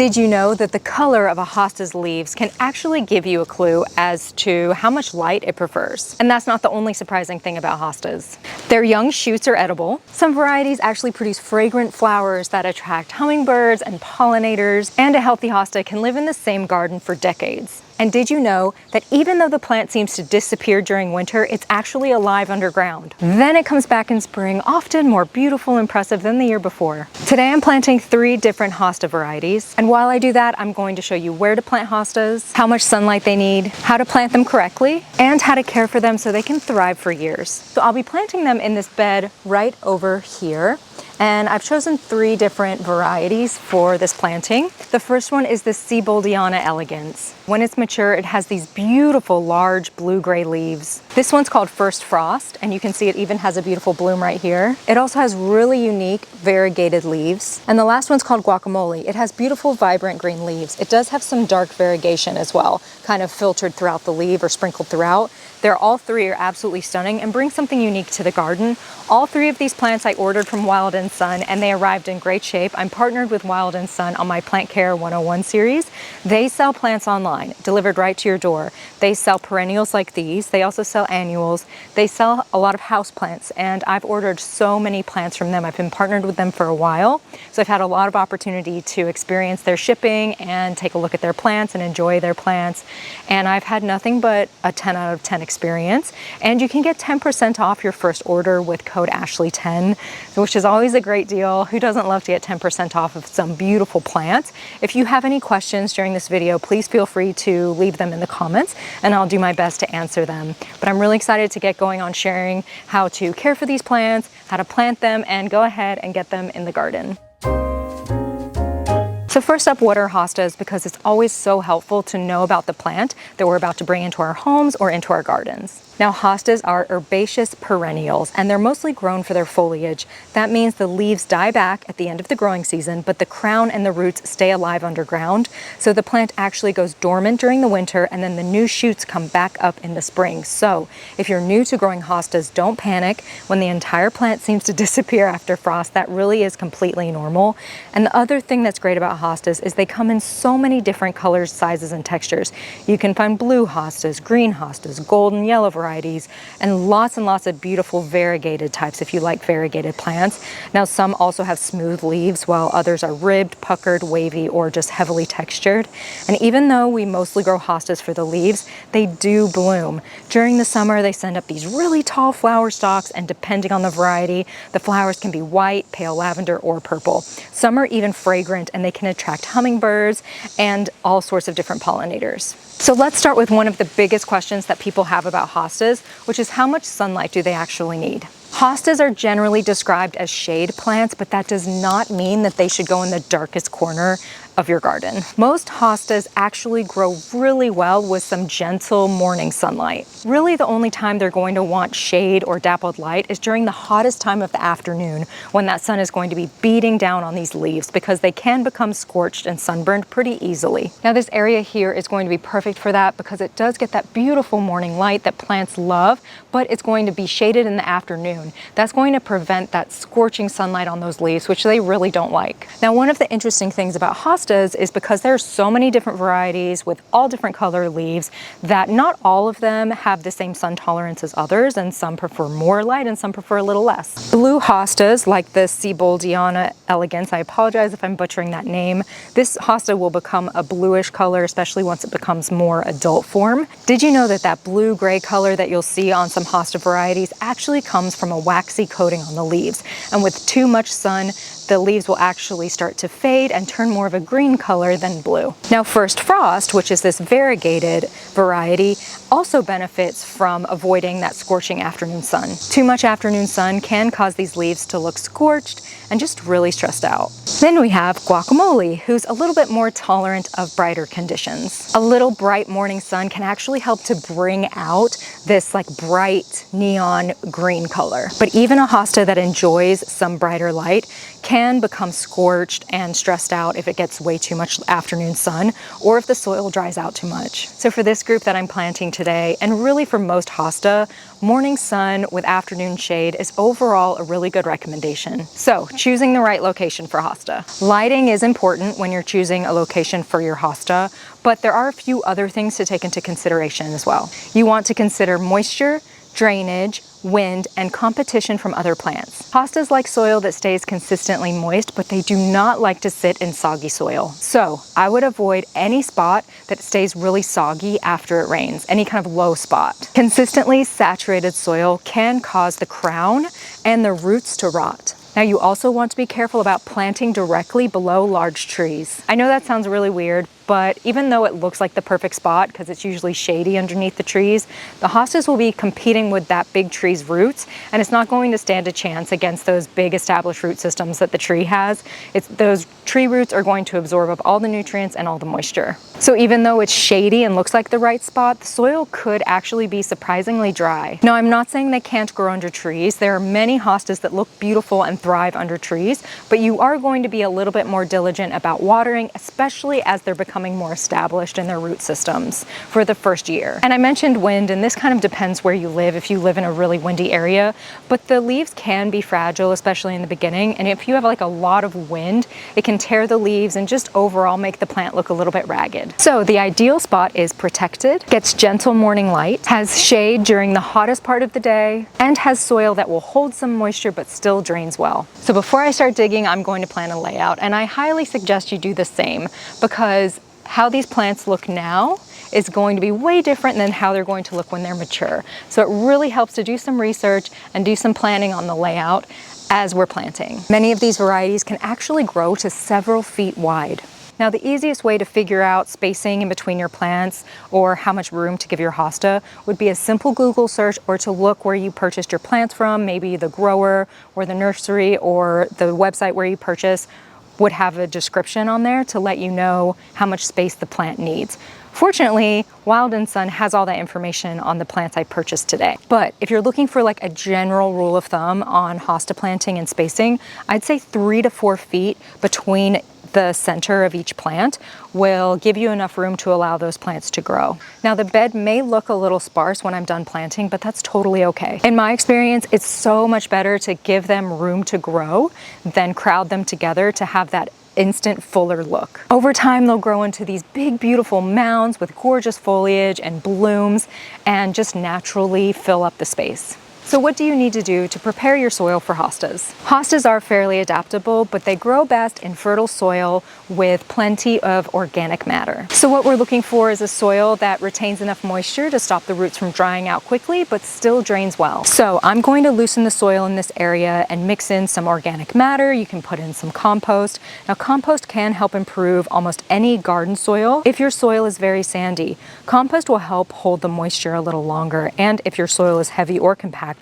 Did you know that the color of a hosta's leaves can actually give you a clue as to how much light it prefers? And that's not the only surprising thing about hostas. Their young shoots are edible. Some varieties actually produce fragrant flowers that attract hummingbirds and pollinators, and a healthy hosta can live in the same garden for decades. And did you know that even though the plant seems to disappear during winter, it's actually alive underground? Then it comes back in spring, often more beautiful and impressive than the year before. Today I'm planting 3 different hosta varieties, and while I do that, I'm going to show you where to plant hostas, how much sunlight they need, how to plant them correctly, and how to care for them so they can thrive for years. So I'll be planting them in this bed right over here. And I've chosen 3 different varieties for this planting. The first one is the Seaboldiana elegans. When it's mature, it has these beautiful large blue-gray leaves. This one's called First Frost, and you can see it even has a beautiful bloom right here. It also has really unique variegated leaves. And the last one's called Guacamole. It has beautiful vibrant green leaves. It does have some dark variegation as well, kind of filtered throughout the leaf or sprinkled throughout. All 3 are absolutely stunning and bring something unique to the garden. All 3 of these plants I ordered from Wild & Son, and they arrived in great shape. I'm partnered with Wild & Son on my Plant Care 101 series. They sell plants online, delivered right to your door. They sell perennials like these. They also sell annuals. They sell a lot of house plants, and I've ordered so many plants from them. I've been partnered with them for a while, so I've had a lot of opportunity to experience their shipping and take a look at their plants and enjoy their plants. And I've had nothing but a 10 out of 10 experience. And you can get 10% off your first order with code Ashley10, which is always a great deal. Who doesn't love to get 10% off of some beautiful plants? If you have any questions during this video, please feel free to leave them in the comments and I'll do my best to answer them. But I'm really excited to get going on sharing how to care for these plants, how to plant them, and go ahead and get them in the garden. So first up, what are hostas? Because it's always so helpful to know about the plant that we're about to bring into our homes or into our gardens. Now, hostas are herbaceous perennials, and they're mostly grown for their foliage. That means the leaves die back at the end of the growing season, but the crown and the roots stay alive underground. So the plant actually goes dormant during the winter, and then the new shoots come back up in the spring. So if you're new to growing hostas, don't panic when the entire plant seems to disappear after frost. That really is completely normal. And the other thing that's great about hostas is they come in so many different colors, sizes, and textures. You can find blue hostas, green hostas, gold and yellow varieties, and lots of beautiful variegated types if you like variegated plants. Now, some also have smooth leaves while others are ribbed, puckered, wavy, or just heavily textured. And even though we mostly grow hostas for the leaves, they do bloom. During the summer, they send up these really tall flower stalks, and depending on the variety, the flowers can be white, pale lavender, or purple. Some are even fragrant, and they can attract hummingbirds and all sorts of different pollinators. So let's start with one of the biggest questions that people have about hostas, which is how much sunlight do they actually need? Hostas are generally described as shade plants, but that does not mean that they should go in the darkest corner of your garden. Most hostas actually grow really well with some gentle morning sunlight. Really, the only time they're going to want shade or dappled light is during the hottest time of the afternoon, when that sun is going to be beating down on these leaves, because they can become scorched and sunburned pretty easily. Now, this area here is going to be perfect for that because it does get that beautiful morning light that plants love, but it's going to be shaded in the afternoon. That's going to prevent that scorching sunlight on those leaves, which they really don't like. Now, one of the interesting things about hostas is because there are so many different varieties with all different color leaves that not all of them have the same sun tolerance as others, and some prefer more light and some prefer a little less. Blue hostas, like the Seaboldiana elegans, I apologize if I'm butchering that name, this hosta will become a bluish color, especially once it becomes more adult form. Did you know that that blue-gray color that you'll see on some hosta varieties actually comes from a waxy coating on the leaves? And with too much sun, the leaves will actually start to fade and turn more of a green color than blue. Now, First Frost, which is this variegated variety, also benefits from avoiding that scorching afternoon sun. Too much afternoon sun can cause these leaves to look scorched and just really stressed out. Then we have Guacamole, who's a little bit more tolerant of brighter conditions. A little bright morning sun can actually help to bring out this like bright neon green color. But even a hosta that enjoys some brighter light can become scorched and stressed out if it gets way too much afternoon sun or if the soil dries out too much. So for this group that I'm planting today, and really for most hosta, morning sun with afternoon shade is overall a really good recommendation. So choosing the right location for hosta. Lighting is important when you're choosing a location for your hosta, but there are a few other things to take into consideration as well. You want to consider moisture, drainage, wind, and competition from other plants. Hostas like soil that stays consistently moist, but they do not like to sit in soggy soil. So I would avoid any spot that stays really soggy after it rains, any kind of low spot. Consistently saturated soil can cause the crown and the roots to rot. Now you also want to be careful about planting directly below large trees. I know that sounds really weird, but even though it looks like the perfect spot because it's usually shady underneath the trees, the hostas will be competing with that big tree's roots, and it's not going to stand a chance against those big established root systems that the tree has. Those tree roots are going to absorb up all the nutrients and all the moisture. So even though it's shady and looks like the right spot, the soil could actually be surprisingly dry. Now, I'm not saying they can't grow under trees. There are many hostas that look beautiful and thrive under trees, but you are going to be a little bit more diligent about watering, especially as they're becoming more established in their root systems for the first year. And I mentioned wind, and this kind of depends where you live, if you live in a really windy area, but the leaves can be fragile, especially in the beginning. And if you have like a lot of wind, it can tear the leaves and just overall make the plant look a little bit ragged. So the ideal spot is protected, gets gentle morning light, has shade during the hottest part of the day, and has soil that will hold some moisture but still drains well. So before I start digging, I'm going to plan a layout, and I highly suggest you do the same, because how these plants look now is going to be way different than how they're going to look when they're mature. So it really helps to do some research and do some planning on the layout as we're planting. Many of these varieties can actually grow to several feet wide. Now, the easiest way to figure out spacing in between your plants or how much room to give your hosta would be a simple Google search, or to look where you purchased your plants from. Maybe the grower or the nursery or the website where you purchase would have a description on there to let you know how much space the plant needs. Fortunately, Wild and Sun has all that information on the plants I purchased today. But if you're looking for like a general rule of thumb on hosta planting and spacing, I'd say 3 to 4 feet between the center of each plant will give you enough room to allow those plants to grow. Now, the bed may look a little sparse when I'm done planting, but that's totally okay. In my experience, it's so much better to give them room to grow than crowd them together to have that instant fuller look. Over time, they'll grow into these big, beautiful mounds with gorgeous foliage and blooms and just naturally fill up the space. So what do you need to do to prepare your soil for hostas? Hostas are fairly adaptable, but they grow best in fertile soil with plenty of organic matter. So what we're looking for is a soil that retains enough moisture to stop the roots from drying out quickly, but still drains well. So I'm going to loosen the soil in this area and mix in some organic matter. You can put in some compost. Now, compost can help improve almost any garden soil. If your soil is very sandy, compost will help hold the moisture a little longer. And if your soil is heavy or compacted,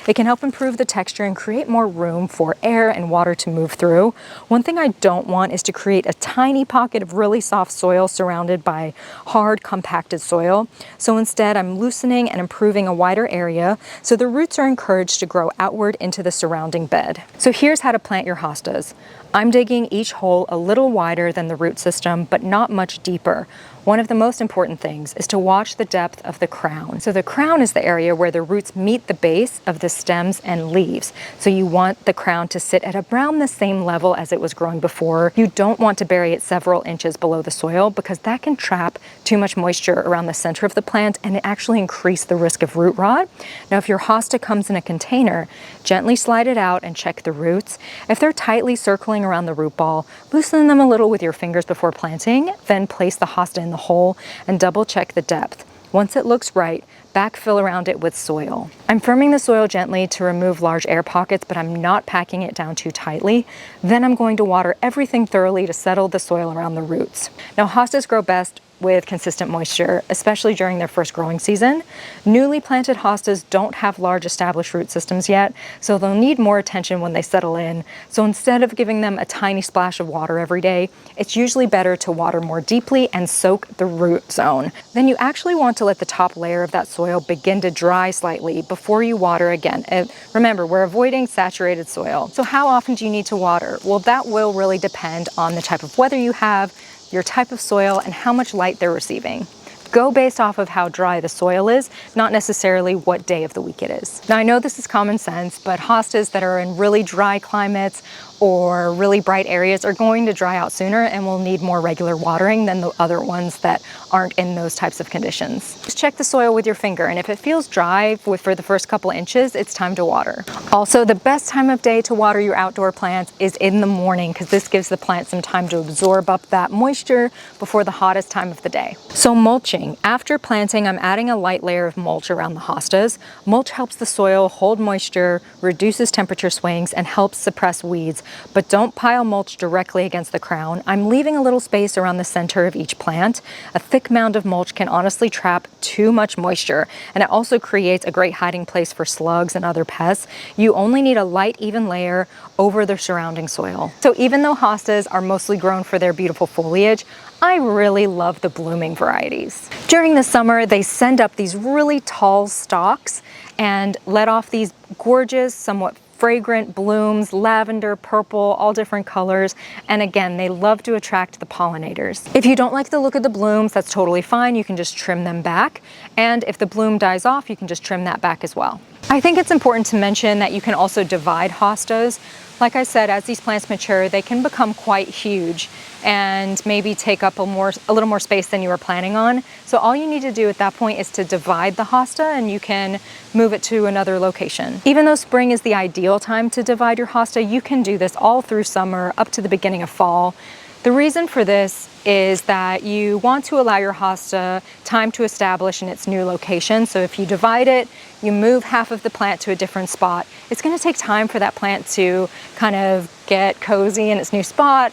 it can help improve the texture and create more room for air and water to move through. One thing I don't want is to create a tiny pocket of really soft soil surrounded by hard, compacted soil. So instead, I'm loosening and improving a wider area so the roots are encouraged to grow outward into the surrounding bed. So here's how to plant your hostas. I'm digging each hole a little wider than the root system, but not much deeper. One of the most important things is to watch the depth of the crown. So the crown is the area where the roots meet the base of the stems and leaves. So you want the crown to sit at around the same level as it was growing before. You don't want to bury it several inches below the soil, because that can trap too much moisture around the center of the plant and actually increase the risk of root rot. Now, if your hosta comes in a container, gently slide it out and check the roots. If they're tightly circling around the root ball, loosen them a little with your fingers before planting, then place the hosta in the hole and double check the depth. Once it looks right, backfill around it with soil. I'm firming the soil gently to remove large air pockets, but I'm not packing it down too tightly. Then I'm going to water everything thoroughly to settle the soil around the roots. Now, hostas grow best with consistent moisture, especially during their first growing season. Newly planted hostas don't have large established root systems yet, so they'll need more attention when they settle in. So instead of giving them a tiny splash of water every day, it's usually better to water more deeply and soak the root zone. Then you actually want to let the top layer of that soil begin to dry slightly before you water again. And remember, we're avoiding saturated soil. So how often do you need to water? Well, that will really depend on the type of weather you have, your type of soil, and how much light they're receiving. Go based off of how dry the soil is, not necessarily what day of the week it is. Now I know this is common sense, but hostas that are in really dry climates or really bright areas are going to dry out sooner and will need more regular watering than the other ones that aren't in those types of conditions. Just check the soil with your finger, and if it feels dry for the first couple inches, it's time to water. Also, the best time of day to water your outdoor plants is in the morning, because this gives the plant some time to absorb up that moisture before the hottest time of the day. So mulching. After planting, I'm adding a light layer of mulch around the hostas. Mulch helps the soil hold moisture, reduces temperature swings, and helps suppress weeds. But don't pile mulch directly against the crown. I'm leaving a little space around the center of each plant. A thick mound of mulch can honestly trap too much moisture, and it also creates a great hiding place for slugs and other pests. You only need a light, even layer over the surrounding soil. So even though hostas are mostly grown for their beautiful foliage, I really love the blooming varieties. During the summer, they send up these really tall stalks and let off these gorgeous, somewhat fragrant blooms, lavender, purple, all different colors. And again, they love to attract the pollinators. If you don't like the look of the blooms, that's totally fine. You can just trim them back. And if the bloom dies off, you can just trim that back as well. I think it's important to mention that you can also divide hostas. Like I said, as these plants mature, they can become quite huge and maybe take up a little more space than you were planning on. So all you need to do at that point is to divide the hosta, and you can move it to another location. Even though spring is the ideal time to divide your hosta, you can do this all through summer up to the beginning of fall. The reason for this is that you want to allow your hosta time to establish in its new location. So if you divide it, you move half of the plant to a different spot, it's going to take time for that plant to kind of get cozy in its new spot,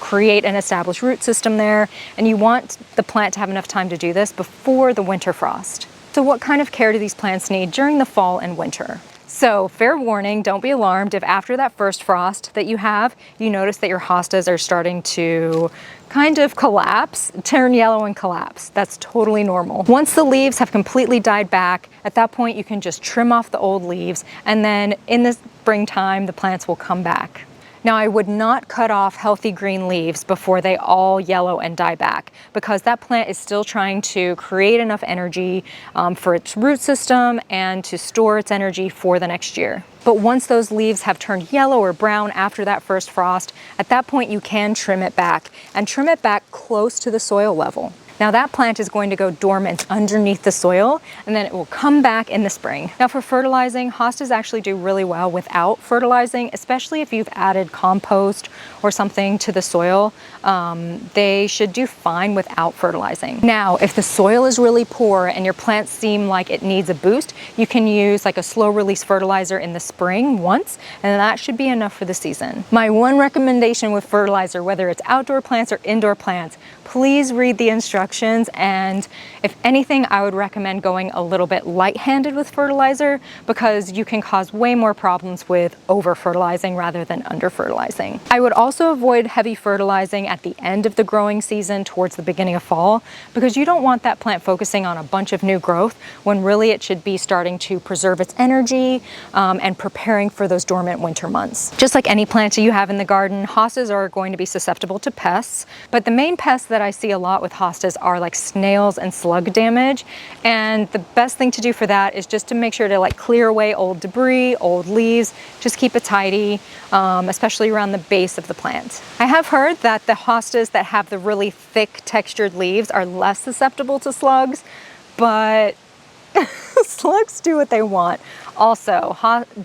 create an established root system there, and you want the plant to have enough time to do this before the winter frost. So what kind of care do these plants need during the fall and winter? So fair warning, don't be alarmed if after that first frost that you have, you notice that your hostas are starting to kind of collapse, turn yellow and collapse. That's totally normal. Once the leaves have completely died back, at that point you can just trim off the old leaves, and then in the springtime, the plants will come back. Now, I would not cut off healthy green leaves before they all yellow and die back, because that plant is still trying to create enough energy for its root system and to store its energy for the next year. But once those leaves have turned yellow or brown after that first frost, at that point you can trim it back, and trim it back close to the soil level. Now that plant is going to go dormant underneath the soil, and then it will come back in the spring. Now for fertilizing, hostas actually do really well without fertilizing, especially if you've added compost or something to the soil. They should do fine without fertilizing. Now, if the soil is really poor and your plants seem like it needs a boost, you can use like a slow release fertilizer in the spring once, and that should be enough for the season. My one recommendation with fertilizer, whether it's outdoor plants or indoor plants, please read the instructions, and if anything, I would recommend going a little bit light-handed with fertilizer, because you can cause way more problems with over-fertilizing rather than under-fertilizing. I would also avoid heavy fertilizing at the end of the growing season towards the beginning of fall, because you don't want that plant focusing on a bunch of new growth when really it should be starting to preserve its energy and preparing for those dormant winter months. Just like any plant you have in the garden, hostas are going to be susceptible to pests, but the main pests that I see a lot with hostas are like snails and slug damage, and the best thing to do for that is just to make sure to like clear away old debris, old leaves, just keep it tidy, especially around the base of the plant. I have heard that the hostas that have the really thick textured leaves are less susceptible to slugs, but Slugs do what they want. Also,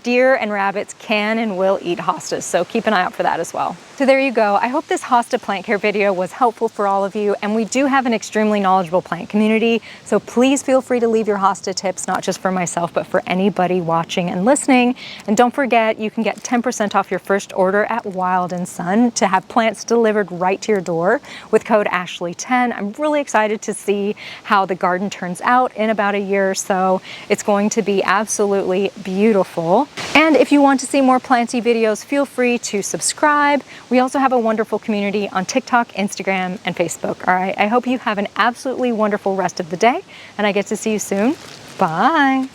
deer and rabbits can and will eat hostas, so keep an eye out for that as well. So there you go. I hope this hosta plant care video was helpful for all of you, and we do have an extremely knowledgeable plant community, so please feel free to leave your hosta tips, not just for myself, but for anybody watching and listening. And don't forget, you can get 10% off your first order at Wild & Son to have plants delivered right to your door with code Ashley10. I'm really excited to see how the garden turns out in about a year or so. It's going to be absolutely beautiful. And if you want to see more planty videos, feel free to subscribe. We also have a wonderful community on TikTok, Instagram, and Facebook. All right, I hope you have an absolutely wonderful rest of the day, and I get to see you soon. Bye.